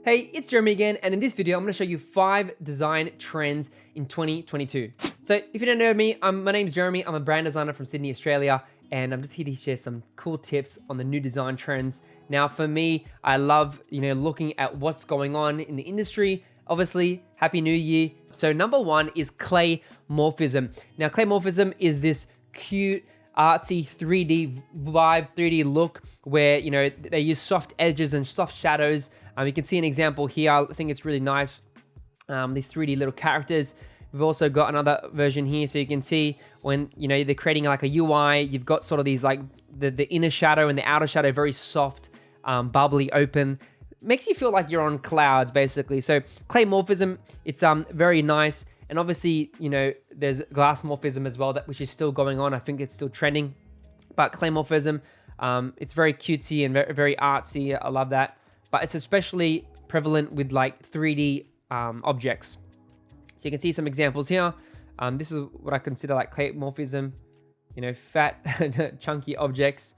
Hey, it's Jeremy again, and in this video, I'm gonna show you 5 design trends in 2022. So if you don't know me, my name's Jeremy. I'm a brand designer from Sydney, Australia, and I'm just here to share some cool tips on the new design trends. Now, for me, I love, looking at what's going on in the industry. Obviously, Happy New Year. So number 1 is Claymorphism. Now, Claymorphism is this cute, artsy 3D vibe, 3D look where, they use soft edges and soft shadows. You can see an example here. I think it's really nice. These 3D little characters. We've also got another version here, so you can see when they're creating like a UI. You've got sort of these like the inner shadow and the outer shadow, very soft, bubbly, open. Makes you feel like you're on clouds, basically. So Claymorphism, it's very nice, and obviously there's glassmorphism as well, which is still going on. I think it's still trending, but Claymorphism, it's very cutesy and very, very artsy. I love that. But it's especially prevalent with like 3D objects. So you can see some examples here. This is what I consider like Claymorphism, fat, chunky objects.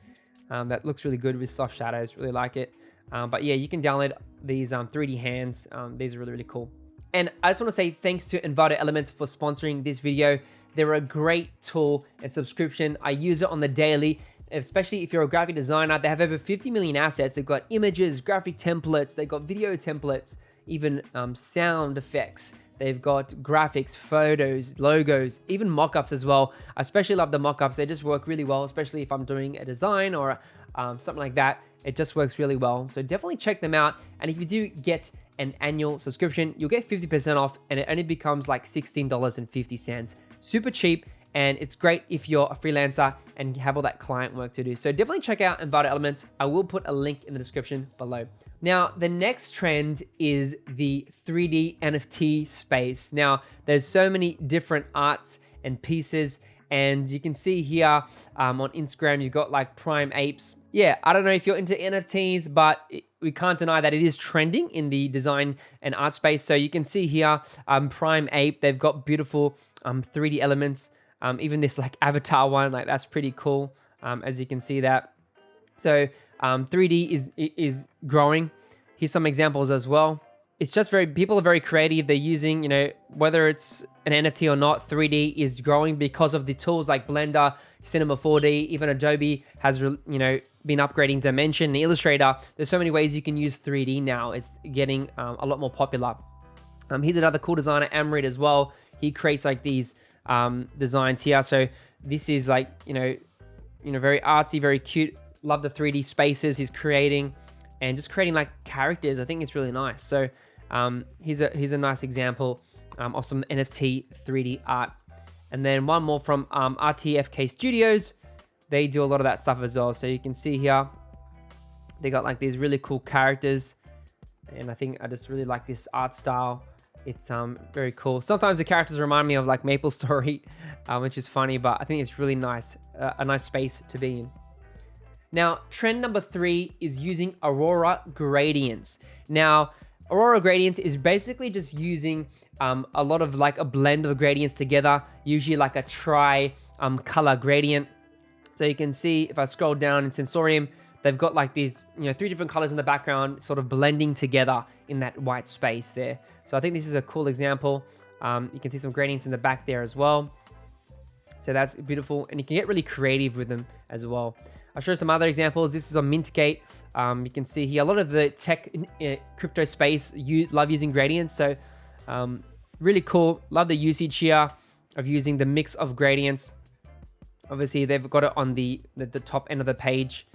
That looks really good with soft shadows, really like it. But yeah, you can download these 3D hands. These are really, really cool. And I just want to say thanks to Envato Elements for sponsoring this video. They're a great tool and subscription. I use it on the daily. Especially if you're a graphic designer. They have over 50 million assets. They've got images, graphic templates, they've got video templates, even sound effects. They've got graphics, photos, logos, even mock-ups as well. I especially love the mock-ups. They just work really well, especially if I'm doing a design or something like that. It just works really well. So definitely check them out. And if you do get an annual subscription, you'll get 50% off, and it only becomes like $16.50. Super cheap. And it's great if you're a freelancer and have all that client work to do. So definitely check out Envato Elements. I will put a link in the description below. Now, the next trend is the 3D NFT space. Now, there's so many different arts and pieces, and you can see here on Instagram, you've got like Prime Apes. Yeah, I don't know if you're into NFTs, but we can't deny that it is trending in the design and art space. So you can see here, Prime Ape, they've got beautiful 3D elements. Even this like avatar one, like that's pretty cool, as you can see that. So 3D is growing. Here's some examples as well. It's just people are very creative. They're using, whether it's an NFT or not, 3D is growing because of the tools like Blender, Cinema 4D, even Adobe has, been upgrading Dimension, and Illustrator. There's so many ways you can use 3D now. It's getting a lot more popular. Here's another cool designer, Amrit as well. He creates like these designs here. So this is like, very artsy, very cute. Love the 3D spaces he's creating and just creating like characters. I think it's really nice. So here's a nice example of some NFT 3D art. And then one more from RTFK Studios. They do a lot of that stuff as well. So you can see here, they got like these really cool characters. And I think I just really like this art style. It's very cool. Sometimes the characters remind me of like MapleStory, which is funny, but I think it's really nice, a nice space to be in. Now, trend number 3 is using Aurora gradients. Now, Aurora gradients is basically just using a lot of like a blend of gradients together, usually like a color gradient. So you can see if I scroll down in Sensorium, they've got like these, 3 different colors in the background, sort of blending together in that white space there. So I think this is a cool example. You can see some gradients in the back there as well. So that's beautiful, and you can get really creative with them as well. I'll show some other examples. This is on Mintgate. You can see here a lot of the tech crypto space love using gradients. So really cool. Love the usage here of using the mix of gradients. Obviously, they've got it on the top end of the page.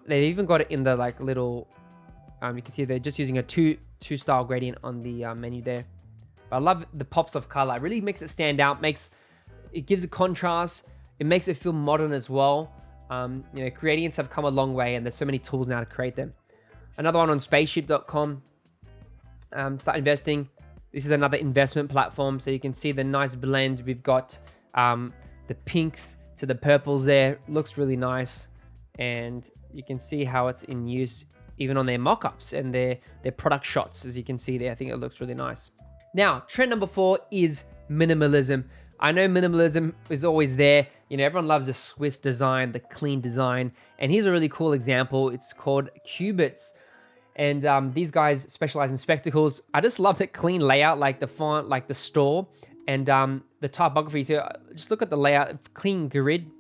They've even got it in the like little, you can see they're just using a two style gradient on the menu there. But I love the pops of color. It really makes it stand out, it gives a contrast. It makes it feel modern as well. Gradients have come a long way, and there's so many tools now to create them. Another one on spaceship.com. Start investing. This is another investment platform. So you can see the nice blend. We've got the pinks to the purples there. Looks really nice. And you can see how it's in use even on their mock-ups and their product shots, as you can see there. I think it looks really nice. Now, trend number 4 is minimalism. I know minimalism is always there. Everyone loves the Swiss design, the clean design. And here's a really cool example. It's called Qubits. And these guys specialize in spectacles. I just love the clean layout, like the font, like the store, and the typography too. Just look at the layout, clean grid.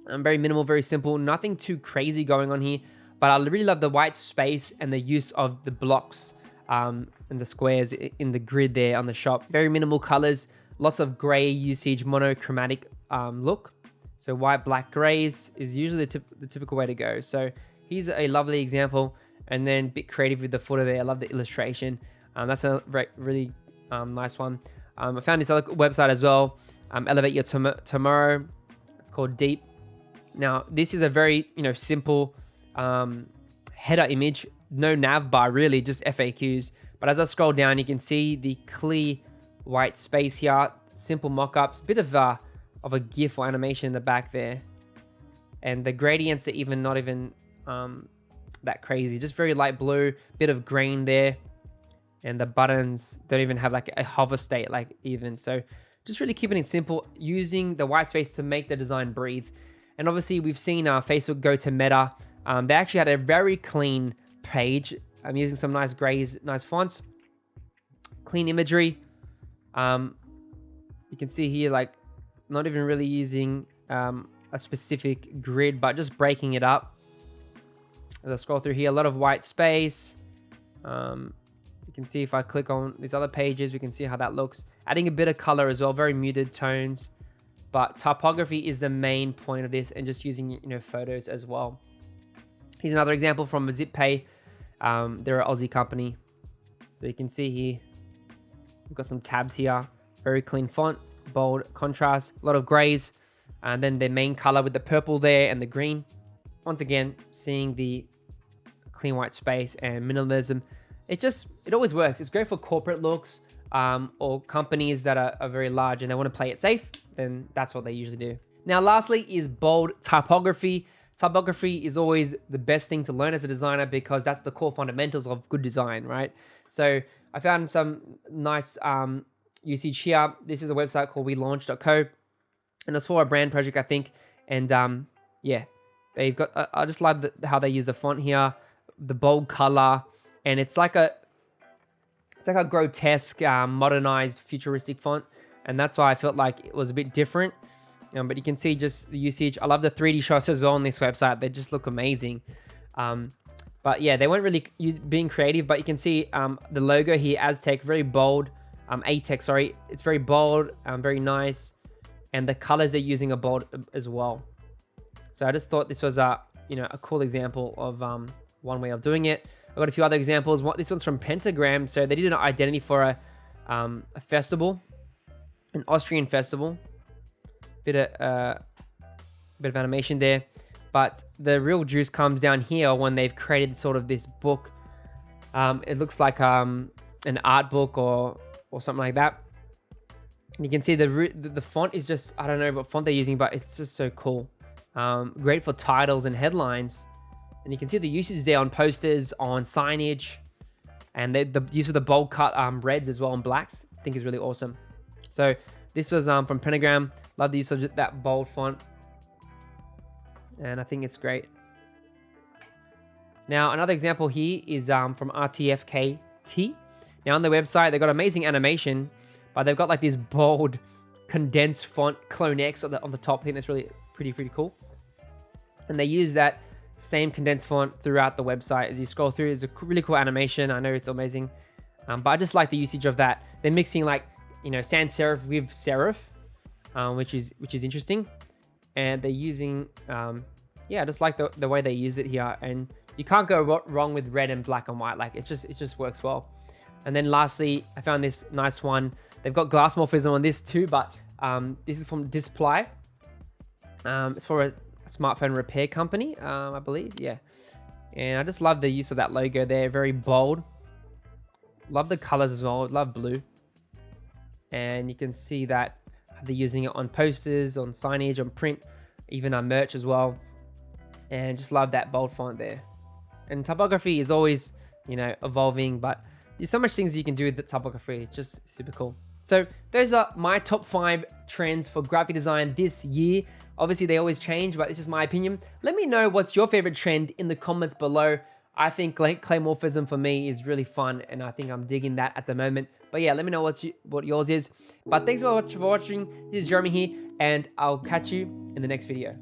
Very minimal, very simple, nothing too crazy going on here. But I really love the white space and the use of the blocks and the squares in the grid there on the shop. Very minimal colors, lots of gray usage, monochromatic look. So white, black, grays is usually the typical way to go. So here's a lovely example. And then a bit creative with the footer there. I love the illustration. That's a really nice one. I found this other website as well, Elevate Your Tomorrow. It's called Deep. Now, this is a very simple header image, no nav bar really, just FAQs. But as I scroll down, you can see the clear white space here, simple mock-ups, bit of a GIF or animation in the back there, and the gradients are even not even that crazy, just very light blue, bit of green there, and the buttons don't even have like a hover state, like even. So just really keeping it simple, using the white space to make the design breathe. And obviously we've seen Facebook go to Meta. They actually had a very clean page. I'm using some nice grays, nice fonts, clean imagery. You can see here, like, not even really using a specific grid, but just breaking it up. As I scroll through here, a lot of white space. You can see if I click on these other pages, we can see how that looks. Adding a bit of color as well, very muted tones. But typography is the main point of this, and just using photos as well. Here's another example from ZipPay. They're an Aussie company. So you can see here, we've got some tabs here. Very clean font, bold contrast, a lot of grays. And then their main color with the purple there and the green. Once again, seeing the clean white space and minimalism. It always works. It's great for corporate looks or companies that are very large and they want to play it safe. Then that's what they usually do. Now, lastly is bold typography. Typography is always the best thing to learn as a designer because that's the core fundamentals of good design, right? So I found some nice usage here. This is a website called welaunch.co, and it's for a brand project, I think. And yeah, they've got, I just love how they use the font here, the bold color, and it's like a grotesque, modernized, futuristic font. And that's why I felt like it was a bit different. But you can see just the usage. I love the 3D shots as well on this website. They just look amazing. But yeah, they weren't really being creative, but you can see the logo here, Aztec, very bold. Aztec, sorry. It's very bold, very nice. And the colors they're using are bold as well. So I just thought this was a cool example of one way of doing it. I've got a few other examples. This one's from Pentagram. So they did an identity for a festival, an Austrian festival. Bit of animation there, but the real juice comes down here when they've created sort of this book. It looks like an art book or something like that. And you can see the font is just, I don't know what font they're using, but it's just so cool. Great for titles and headlines. And you can see the usage there on posters, on signage, and the use of the bold cut reds as well and blacks. I think is really awesome. So this was from Pentagram. Love the use of that bold font. And I think it's great. Now, another example here is from RTFKT. Now, on the website, they've got amazing animation, but they've got like this bold, condensed font, Clone X on the top. I think that's really pretty cool. And they use that same condensed font throughout the website. As you scroll through, it's a really cool animation. I know it's amazing. But I just like the usage of that. They're mixing like, sans serif with serif. Which is interesting, and they're using I just like the way they use it here, and you can't go wrong with red and black and white. Like it just works well. And then lastly, I found this nice one. They've got Glassmorphism on this too, but this is from Display. It's for a smartphone repair company, I believe. Yeah, and I just love the use of that logo there. Very bold. Love the colors as well. Love blue, and you can see that they're using it on posters, on signage, on print, even on merch as well. And just love that bold font there. And typography is always, evolving, but there's so much things you can do with the typography. Just super cool. So those are my top 5 trends for graphic design this year. Obviously, they always change, but this is my opinion. Let me know what's your favorite trend in the comments below. I think Claymorphism for me is really fun, and I think I'm digging that at the moment. But yeah, let me know what yours is. But thanks so much for watching. This is Jeremy here, and I'll catch you in the next video.